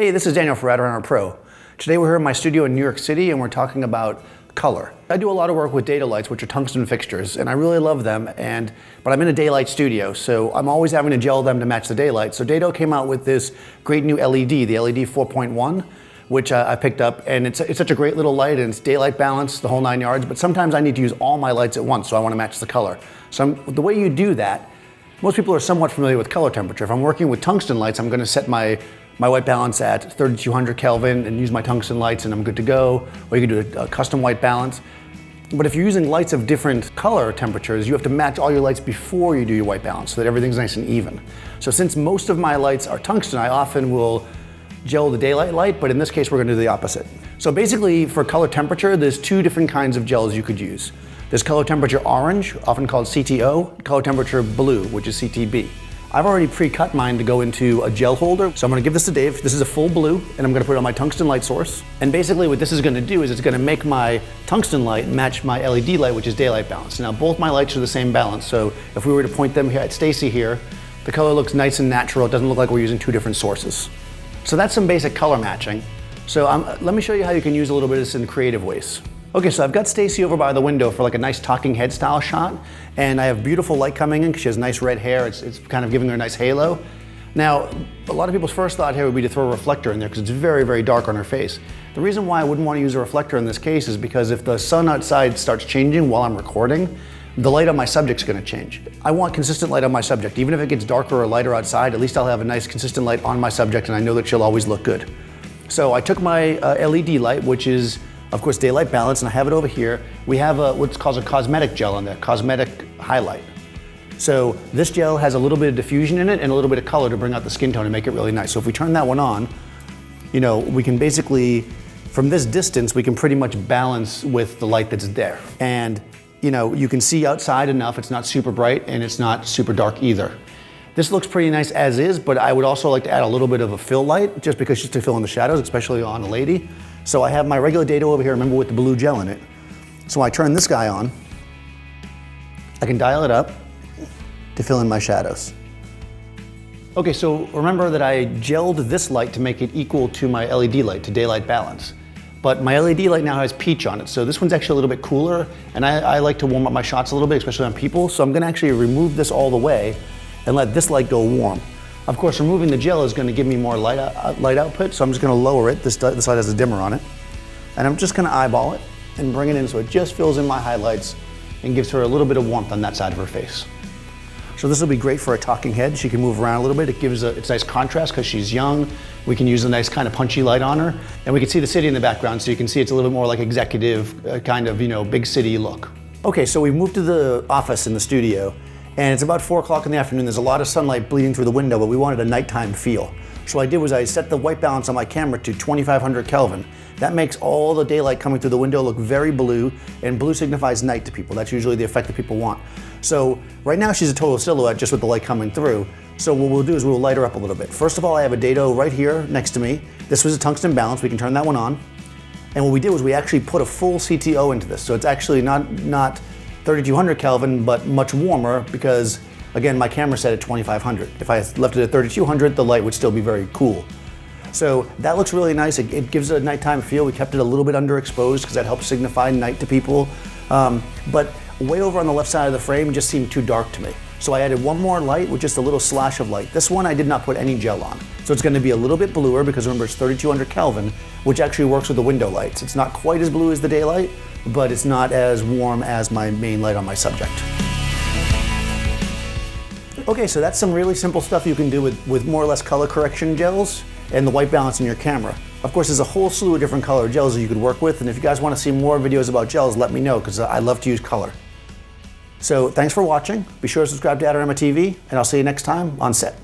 Hey, this is Daniel for Adorama Pro. Today we're here in my studio in New York City and we're talking about color. I do a lot of work with Dedolights, which are tungsten fixtures, and I really love them, but I'm in a daylight studio, so I'm always having to gel them to match the daylight. So Dedo came out with this great new LED, the LED 4.1, which I picked up, and it's such a great little light, and it's daylight balance, the whole 9 yards, but sometimes I need to use all my lights at once, so I want to match the color. So the way you do that, most people are somewhat familiar with color temperature. If I'm working with tungsten lights, I'm going to set my white balance at 3200 Kelvin and use my tungsten lights and I'm good to go. Or you can do a custom white balance. But if you're using lights of different color temperatures, you have to match all your lights before you do your white balance so that everything's nice and even. So since most of my lights are tungsten, I often will gel the daylight light, but in this case, we're gonna do the opposite. So basically for color temperature, there's two different kinds of gels you could use. There's color temperature orange, often called CTO, color temperature blue, which is CTB. I've already pre-cut mine to go into a gel holder. So I'm gonna give this to Dave. This is a full blue, and I'm gonna put it on my tungsten light source. And basically what this is gonna do is it's gonna make my tungsten light match my LED light, which is daylight balance. Now both my lights are the same balance, so if we were to point them here at Stacy here, the color looks nice and natural. It doesn't look like we're using two different sources. So that's some basic color matching. So let me show you how you can use a little bit of this in creative ways. Okay, so I've got Stacy over by the window for like a nice talking head style shot, and I have beautiful light coming in because she has nice red hair. It's kind of giving her a nice halo. Now, a lot of people's first thought here would be to throw a reflector in there because it's very, very dark on her face. The reason why I wouldn't want to use a reflector in this case is because if the sun outside starts changing while I'm recording, the light on my subject's gonna change. I want consistent light on my subject. Even if it gets darker or lighter outside, at least I'll have a nice consistent light on my subject and I know that she'll always look good. So I took my LED light, which is of course daylight balance, and I have it over here. We have what's called a cosmetic gel on there, cosmetic highlight. So this gel has a little bit of diffusion in it and a little bit of color to bring out the skin tone and make it really nice. So if we turn that one on, we can basically, from this distance, we can pretty much balance with the light that's there. And you can see outside enough, it's not super bright and it's not super dark either. This looks pretty nice as is, but I would also like to add a little bit of a fill light, just to fill in the shadows, especially on a lady. So I have my regular Dedo over here, remember, with the blue gel in it. So I turn this guy on, I can dial it up to fill in my shadows. Okay, so remember that I gelled this light to make it equal to my LED light, to daylight balance. But my LED light now has peach on it, so this one's actually a little bit cooler, and I like to warm up my shots a little bit, especially on people, so I'm gonna actually remove this all the way and let this light go warm. Of course, removing the gel is gonna give me more light output, so I'm just gonna lower it. This light has a dimmer on it. And I'm just gonna eyeball it and bring it in so it just fills in my highlights and gives her a little bit of warmth on that side of her face. So this will be great for a talking head. She can move around a little bit. It's nice contrast because she's young. We can use a nice kind of punchy light on her. And we can see the city in the background, so you can see it's a little bit more like executive, kind of, big city look. Okay, so we've moved to the office in the studio, and it's about 4 o'clock in the afternoon. There's a lot of sunlight bleeding through the window, but we wanted a nighttime feel. So what I did was I set the white balance on my camera to 2500 Kelvin. That makes all the daylight coming through the window look very blue, and blue signifies night to people. That's usually the effect that people want. So right now she's a total silhouette just with the light coming through. So what we'll do is we'll light her up a little bit. First of all, I have a Dedo right here next to me. This was a tungsten balance. We can turn that one on. And what we did was we actually put a full CTO into this. So it's actually not 3200 Kelvin, but much warmer because, again, my camera set at 2500. If I left it at 3200, the light would still be very cool. So that looks really nice. It gives it a nighttime feel. We kept it a little bit underexposed because that helps signify night to people. But way over on the left side of the frame just seemed too dark to me. So I added one more light with just a little slash of light. This one I did not put any gel on. So it's gonna be a little bit bluer because remember it's 3200 Kelvin, which actually works with the window lights. It's not quite as blue as the daylight, but it's not as warm as my main light on my subject. Okay, so that's some really simple stuff you can do with more or less color correction gels and the white balance in your camera. Of course, there's a whole slew of different color gels that you could work with, and if you guys want to see more videos about gels, let me know, because I love to use color. So thanks for watching. Be sure to subscribe to Adorama TV, and I'll see you next time on set.